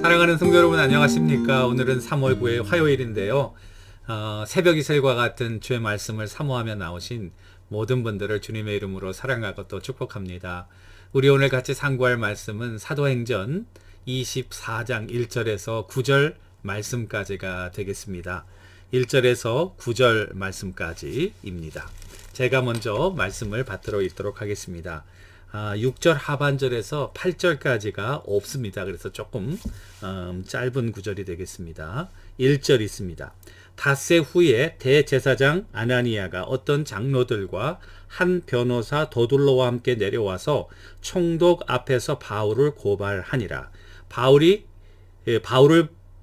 사랑하는 성도 여러분, 안녕하십니까? 오늘은 3월 9일 화요일인데요. 새벽 이슬과 같은 주의 말씀을 사모하며 나오신 모든 분들을 주님의 이름으로 사랑하고 또 축복합니다. 우리 오늘 같이 상고할 말씀은 사도행전 24장 1절에서 9절 말씀까지가 되겠습니다. 1절에서 9절 말씀까지입니다. 제가 먼저 말씀을 받들어 읽도록 하겠습니다. 6절 하반절에서 8절까지가 없습니다. 그래서 조금 짧은 구절이 되겠습니다. 1절 있습니다. 닷새 후에 대제사장 아나니아가 어떤 장로들과 한 변호사 더둘로와 함께 내려와서 총독 앞에서 바울을 고발하니라. 바울을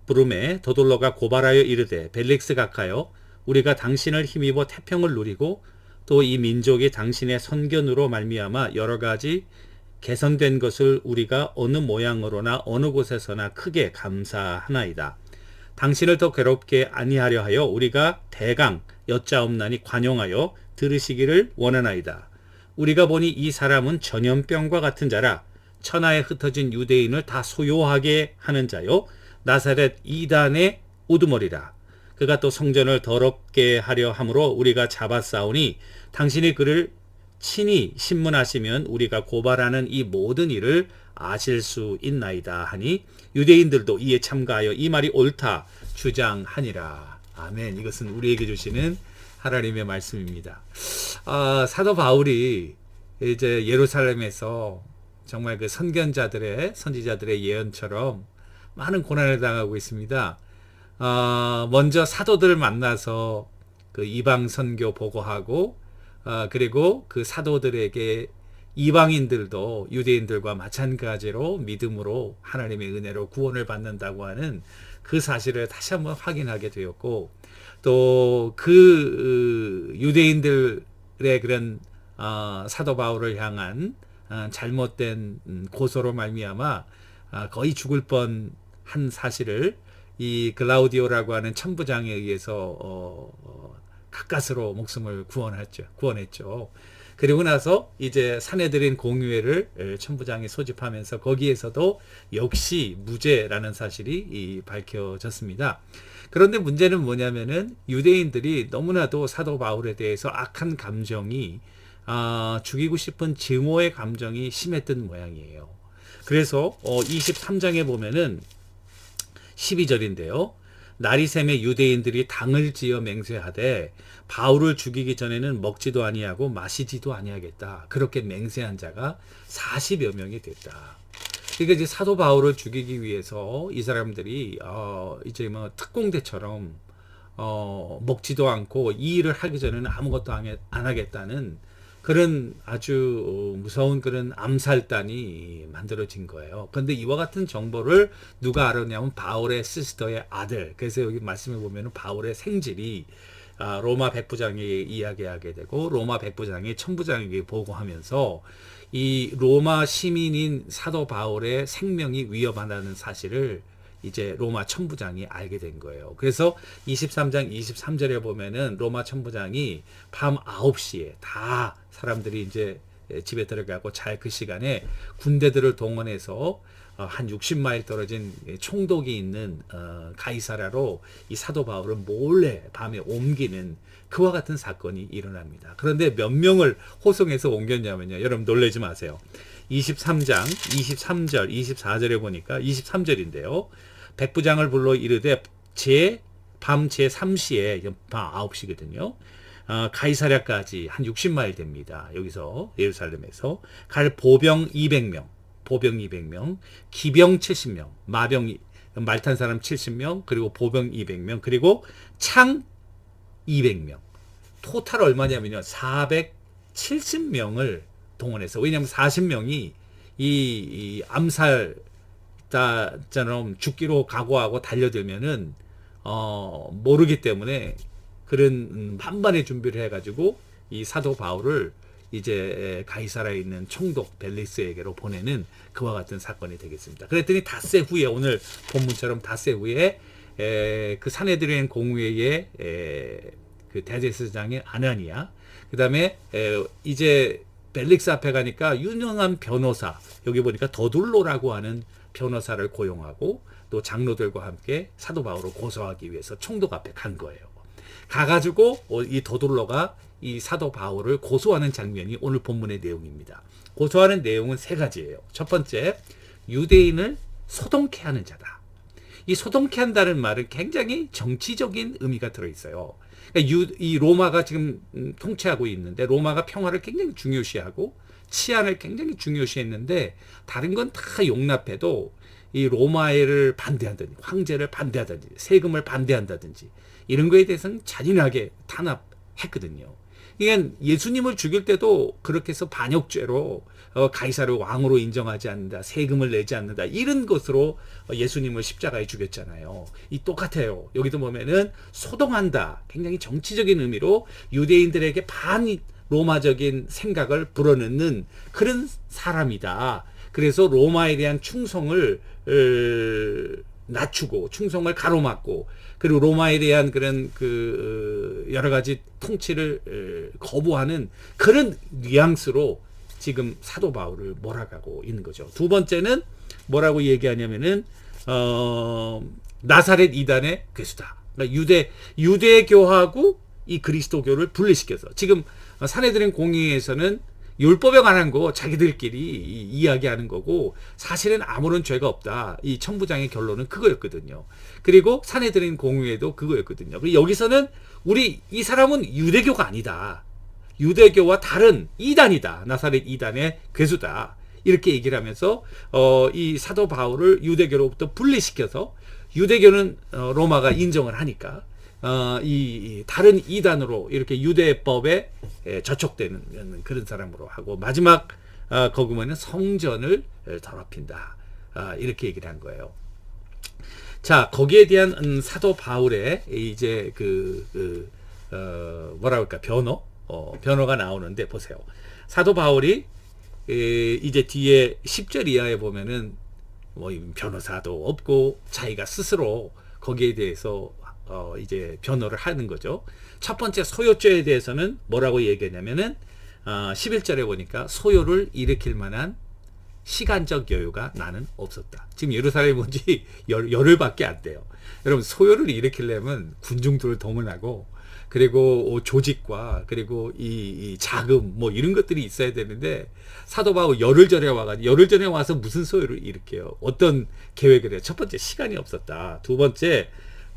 부르매 더둘로가 고발하여 이르되, 벨릭스 각하여, 우리가 당신을 힘입어 태평을 누리고 또 이 민족이 당신의 선견으로 말미암아 여러 가지 개선된 것을 우리가 어느 모양으로나 어느 곳에서나 크게 감사하나이다. 당신을 더 괴롭게 아니하려 하여 우리가 대강 여짜옵나니 관용하여 들으시기를 원하나이다. 우리가 보니 이 사람은 전염병과 같은 자라. 천하에 흩어진 유대인을 다 소요하게 하는 자요, 나사렛 이단의 우두머리라. 그가 또 성전을 더럽게 하려 함으로 우리가 잡아싸우니 당신이 그를 친히 신문하시면 우리가 고발하는 이 모든 일을 아실 수 있나이다 하니, 유대인들도 이에 참가하여 이 말이 옳다 주장하니라. 아멘. 이것은 우리에게 주시는 하나님의 말씀입니다. 사도 바울이 이제 예루살렘에서 정말 그 선지자들의 예언처럼 많은 고난을 당하고 있습니다. 먼저 사도들을 만나서 그 이방 선교 보고하고, 그리고 그 사도들에게 이방인들도 유대인들과 마찬가지로 믿음으로 하나님의 은혜로 구원을 받는다고 하는 그 사실을 다시 한번 확인하게 되었고, 또 그 유대인들의 그런 사도 바울을 향한 잘못된 고소로 말미암아 거의 죽을 뻔한 사실을 이 글라우디오라고 하는 천부장에 의해서 가까스로 목숨을 구원했죠. 그리고 나서 이제 사내들인 공의회를 천부장이 소집하면서 거기에서도 역시 무죄라는 사실이 밝혀졌습니다. 그런데 문제는 뭐냐면은 유대인들이 너무나도 사도 바울에 대해서 악한 감정이, 죽이고 싶은 증오의 감정이 심했던 모양이에요. 그래서 23장에 보면은 12절인데요. 날이 새매 유대인들이 당을 지어 맹세하되 바울을 죽이기 전에는 먹지도 아니하고 마시지도 아니하겠다. 그렇게 맹세한 자가 40여 명이 됐다. 그러니까 이제 사도 바울을 죽이기 위해서 이 사람들이 이제 뭐 특공대처럼 먹지도 않고 이 일을 하기 전에는 아무것도 안 하겠다는 그런 아주 무서운 그런 암살단이 만들어진 거예요. 그런데 이와 같은 정보를 누가 알았냐면 바울의 시스터의 아들. 그래서 여기 말씀해 보면 바울의 생질이 로마 백부장에게 이야기하게 되고, 로마 백부장이 천부장에게 보고하면서 이 로마 시민인 사도 바울의 생명이 위협한다는 사실을 이제 로마 천부장이 알게 된 거예요. 그래서 23장 23절에 보면은 로마 천부장이 밤 9시에 다 사람들이 이제 집에 들어가고 잘 그 시간에 군대들을 동원해서 한 60마일 떨어진 총독이 있는 가이사라로 이 사도 바울을 몰래 밤에 옮기는 그와 같은 사건이 일어납니다. 그런데 몇 명을 호송해서 옮겼냐면요. 여러분 놀라지 마세요. 23장 23절 24절에 보니까 23절인데요. 백부장을 불러 이르되 밤 제3시에 밤 9시거든요. 가이사랴까지 한 60마일 됩니다. 여기서 예루살렘에서 갈 보병 200명, 기병 70명, 말탄 사람 70명, 그리고 보병 200명, 그리고 창 200명. 토탈 얼마냐면요. 470명을 동원해서, 왜냐하면 40명이 이 암살자처럼 죽기로 각오하고 달려들면은 모르기 때문에 그런 만반의 준비를 해가지고 이 사도 바울을 이제 가이사라에 있는 총독 벨릭스에게로 보내는 그와 같은 사건이 되겠습니다. 그랬더니 닷새 후에, 오늘 본문처럼 닷새 후에 그 사내들인 공회의 그 대제사장의 아나니아, 그 다음에 이제 벨릭스 앞에 가니까 유명한 변호사, 여기 보니까 더둘로라고 하는 변호사를 고용하고 또 장로들과 함께 사도 바울을 고소하기 위해서 총독 앞에 간 거예요. 가가지고 이 더둘러가 이 사도 바울을 고소하는 장면이 오늘 본문의 내용입니다. 고소하는 내용은 세 가지예요. 첫 번째, 유대인을 소동케 하는 자다. 이 소동케 한다는 말은 굉장히 정치적인 의미가 들어있어요. 그러니까 이 로마가 지금 통치하고 있는데 로마가 평화를 굉장히 중요시하고 치안을 굉장히 중요시했는데 다른 건 다 용납해도 이 로마를 반대한다든지 황제를 반대하든지 세금을 반대한다든지 이런 거에 대해서는 잔인하게 탄압했거든요. 그러니까 예수님을 죽일 때도 그렇게 해서 반역죄로 가이사를 왕으로 인정하지 않는다, 세금을 내지 않는다, 이런 것으로 예수님을 십자가에 죽였잖아요. 이 똑같아요. 여기도 보면은 소동한다, 굉장히 정치적인 의미로 유대인들에게 반 로마적인 생각을 불어넣는 그런 사람이다. 그래서 로마에 대한 충성을 낮추고 충성을 가로막고 그리고 로마에 대한 그런 여러 가지 통치를 거부하는 그런 뉘앙스로 지금 사도 바울을 몰아가고 있는 거죠. 두 번째는 뭐라고 얘기하냐면은 나사렛 이단의 괴수다. 그러니까 유대교하고 이 그리스도교를 분리시켜서 지금 사내들인 공의에서는 율법에 관한 거 자기들끼리 이야기하는 거고 사실은 아무런 죄가 없다. 이 천부장의 결론은 그거였거든요. 그리고 사내들인 공의에도 그거였거든요. 그리고 여기서는 이 사람은 유대교가 아니다. 유대교와 다른 이단이다. 나사렛 이단의 괴수다. 이렇게 얘기를 하면서 이 사도 바울을 유대교로부터 분리시켜서 유대교는 로마가 인정을 하니까 이 다른 이단으로 이렇게 유대법에 저촉되는 그런 사람으로 하고 마지막 거기 보면 성전을 더럽힌다. 이렇게 얘기를 한 거예요. 자, 거기에 대한 사도 바울의 이제 뭐라 그럴까 변호가 나오는데 보세요. 사도 바울이 이제 뒤에 10절 이하에 보면은 뭐 변호사도 없고 자기가 스스로 거기에 대해서 이제 변호를 하는 거죠. 첫 번째 소요죄에 대해서는 뭐라고 얘기했냐면은 11절에 보니까 소요를 일으킬 만한 시간적 여유가 나는 없었다. 지금 예루살렘에 온 지 열흘밖에 안 돼요. 여러분 소요를 일으키려면 군중들을 동원하고 그리고 조직과 그리고 이 자금 뭐 이런 것들이 있어야 되는데 사도 바울 열흘 전에 와서 무슨 소요를 일으켜요? 어떤 계획을 해요? 첫 번째 시간이 없었다. 두 번째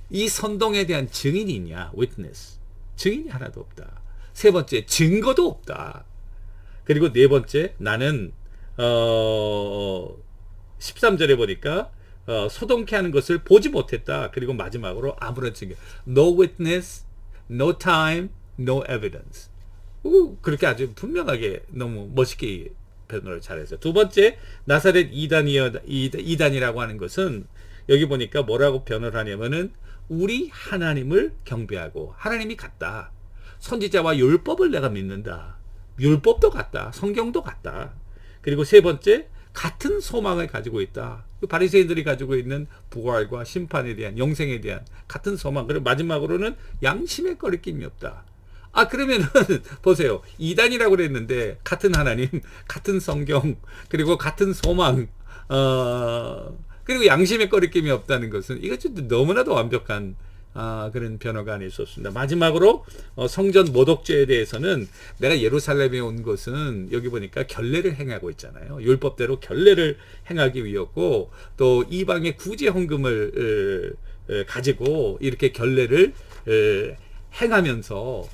이 선동에 대한 증인이 있냐? witness. 증인이 하나도 없다. 세 번째, 증거도 없다. 그리고 네 번째, 나는 13절에 보니까 소동케 하는 것을 보지 못했다. 그리고 마지막으로 아무런 증거. No witness, no time, no evidence. 그렇게 아주 분명하게 너무 멋있게 변호를 잘했어요. 두 번째, 나사렛 이단이라고 하는 것은 여기 보니까 뭐라고 변호를 하냐면은 우리 하나님을 경배하고 하나님이 같다. 선지자와 율법을 내가 믿는다. 율법도 같다. 성경도 같다. 그리고 세 번째, 같은 소망을 가지고 있다. 바리새인들이 가지고 있는 부활과 심판에 대한 영생에 대한 같은 소망. 그리고 마지막으로는 양심의 거리낌이 없다. 그러면은 보세요. 이단이라고 그랬는데 같은 하나님, 같은 성경, 그리고 같은 소망, 그리고 양심의 거리낌이 없다는 것은 이거 좀 너무나도 완벽한 그런 변호가 아닐 수 없습니다. 마지막으로 성전 모독죄에 대해서는 내가 예루살렘에 온 것은 여기 보니까 결례를 행하고 있잖아요. 율법대로 결례를 행하기 위해였고 또 이방의 구제 헌금을 가지고 이렇게 결례를 행하면서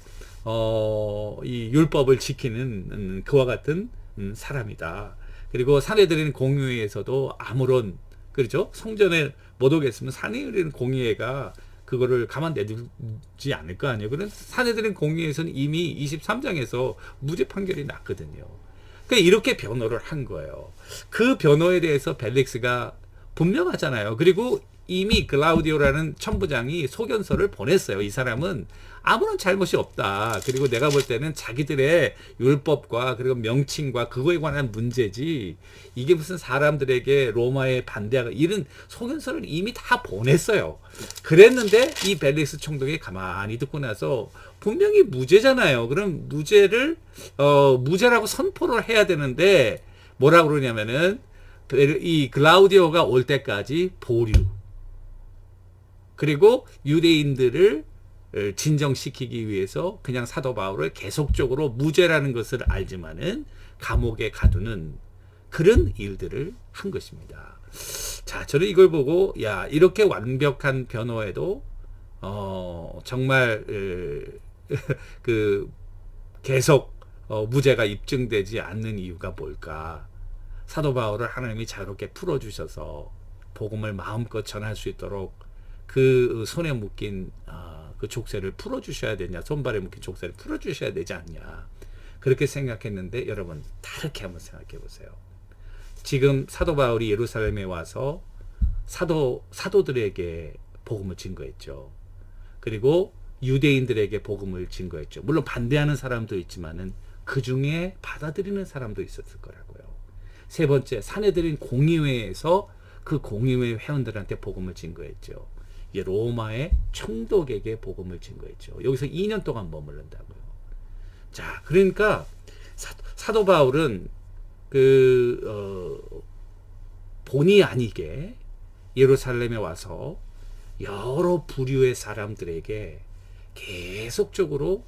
이 율법을 지키는 그와 같은 사람이다. 그리고 사내들인 공의회에서도 아무런 그렇죠? 성전에 모독했으면 사내들인 공의회가 그거를 가만 내두지 않을 거 아니에요. 그런 사내들인 공의회에서는 이미 23장에서 무죄 판결이 났거든요. 그러니까 이렇게 변호를 한 거예요. 그 변호에 대해서 벨릭스가 분명하잖아요. 그리고 이미 글라우디오라는 천부장이 소견서를 보냈어요. 이 사람은 아무런 잘못이 없다. 그리고 내가 볼 때는 자기들의 율법과 그리고 명칭과 그거에 관한 문제지 이게 무슨 사람들에게 로마에 반대하고 이런 소견서를 이미 다 보냈어요. 그랬는데 이 벨릭스 총독이 가만히 듣고 나서 분명히 무죄잖아요. 그럼 무죄를 무죄라고 선포를 해야 되는데 뭐라고 그러냐면은 이 글라우디오가 올 때까지 보류, 그리고 유대인들을 진정시키기 위해서 그냥 사도 바울을 계속적으로 무죄라는 것을 알지만은 감옥에 가두는 그런 일들을 한 것입니다. 자, 저는 이걸 보고 야, 이렇게 완벽한 변호에도 정말 그 계속 무죄가 입증되지 않는 이유가 뭘까? 사도 바울을 하나님이 자유롭게 풀어주셔서 복음을 마음껏 전할 수 있도록 그 손에 묶인 그 족쇄를 풀어주셔야 되냐, 손발에 묶인 족쇄를 풀어주셔야 되지 않냐, 그렇게 생각했는데 여러분 다르게 한번 생각해 보세요. 지금 사도 바울이 예루살렘에 와서 사도들에게 복음을 증거했죠. 그리고 유대인들에게 복음을 증거했죠. 물론 반대하는 사람도 있지만은 그 중에 받아들이는 사람도 있었을 거라고요. 세 번째, 사내들인 공의회에서 그 공의회 회원들한테 복음을 증거했죠. 이제 로마의 총독에게 복음을 증거했죠. 여기서 2년 동안 머무른다고요. 자, 그러니까 사도 바울은 본의 아니게 예루살렘에 와서 여러 부류의 사람들에게 계속적으로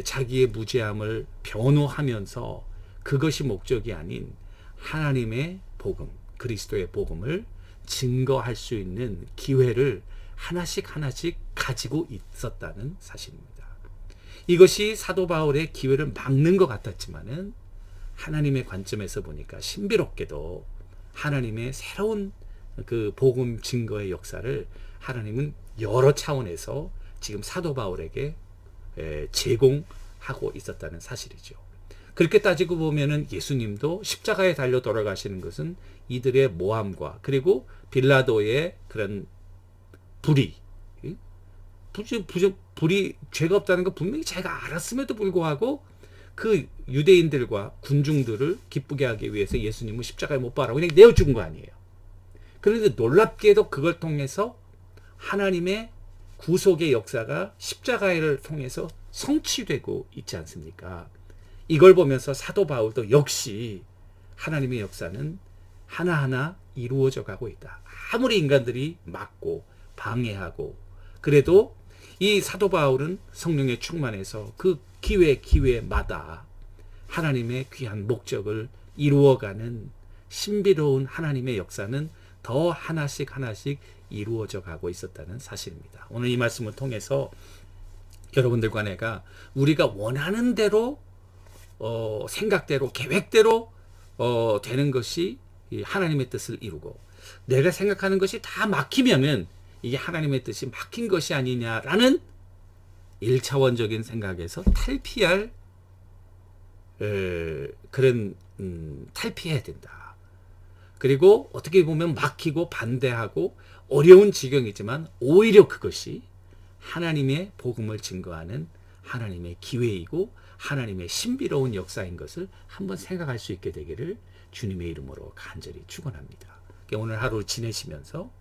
자기의 무죄함을 변호하면서 그것이 목적이 아닌 하나님의 복음, 그리스도의 복음을 증거할 수 있는 기회를 하나씩 가지고 있었다는 사실입니다. 이것이 사도 바울의 기회를 막는 것 같았지만은 하나님의 관점에서 보니까 신비롭게도 하나님의 새로운 그 복음 증거의 역사를 하나님은 여러 차원에서 지금 사도 바울에게 제공하고 있었다는 사실이죠. 그렇게 따지고 보면은 예수님도 십자가에 달려 돌아가시는 것은 이들의 모함과 그리고 빌라도의 그런 불의 죄가 없다는 거 분명히 자기가 알았음에도 불구하고 그 유대인들과 군중들을 기쁘게 하기 위해서 예수님을 십자가에 못 박으라고 그냥 내어 죽은 거 아니에요. 그런데 놀랍게도 그걸 통해서 하나님의 구속의 역사가 십자가를 통해서 성취되고 있지 않습니까? 이걸 보면서 사도 바울도 역시 하나님의 역사는 하나하나 이루어져 가고 있다. 아무리 인간들이 막고 방해하고 그래도 이 사도 바울은 성령에 충만해서 그 기회마다 하나님의 귀한 목적을 이루어가는 신비로운 하나님의 역사는 더 하나씩 이루어져 가고 있었다는 사실입니다. 오늘 이 말씀을 통해서 여러분들과 내가 우리가 원하는 대로 생각대로 계획대로 되는 것이 하나님의 뜻을 이루고 내가 생각하는 것이 다 막히면은 이게 하나님의 뜻이 막힌 것이 아니냐라는 1차원적인 생각에서 탈피할 그런 탈피해야 된다. 그리고 어떻게 보면 막히고 반대하고 어려운 지경이지만 오히려 그것이 하나님의 복음을 증거하는 하나님의 기회이고 하나님의 신비로운 역사인 것을 한번 생각할 수 있게 되기를 주님의 이름으로 간절히 축원합니다. 오늘 하루 지내시면서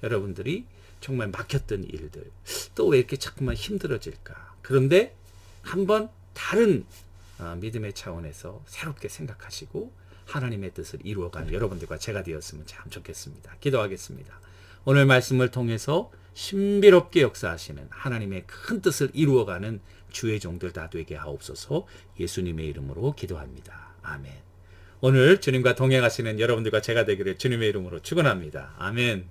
여러분들이 정말 막혔던 일들 또 왜 이렇게 자꾸만 힘들어질까? 그런데 한번 다른 믿음의 차원에서 새롭게 생각하시고 하나님의 뜻을 이루어가는 여러분들과 제가 되었으면 참 좋겠습니다. 기도하겠습니다. 오늘 말씀을 통해서 신비롭게 역사하시는 하나님의 큰 뜻을 이루어가는 주의 종들 다 되게 하옵소서. 예수님의 이름으로 기도합니다. 아멘. 오늘 주님과 동행하시는 여러분들과 제가 되기를 주님의 이름으로 축원합니다. 아멘.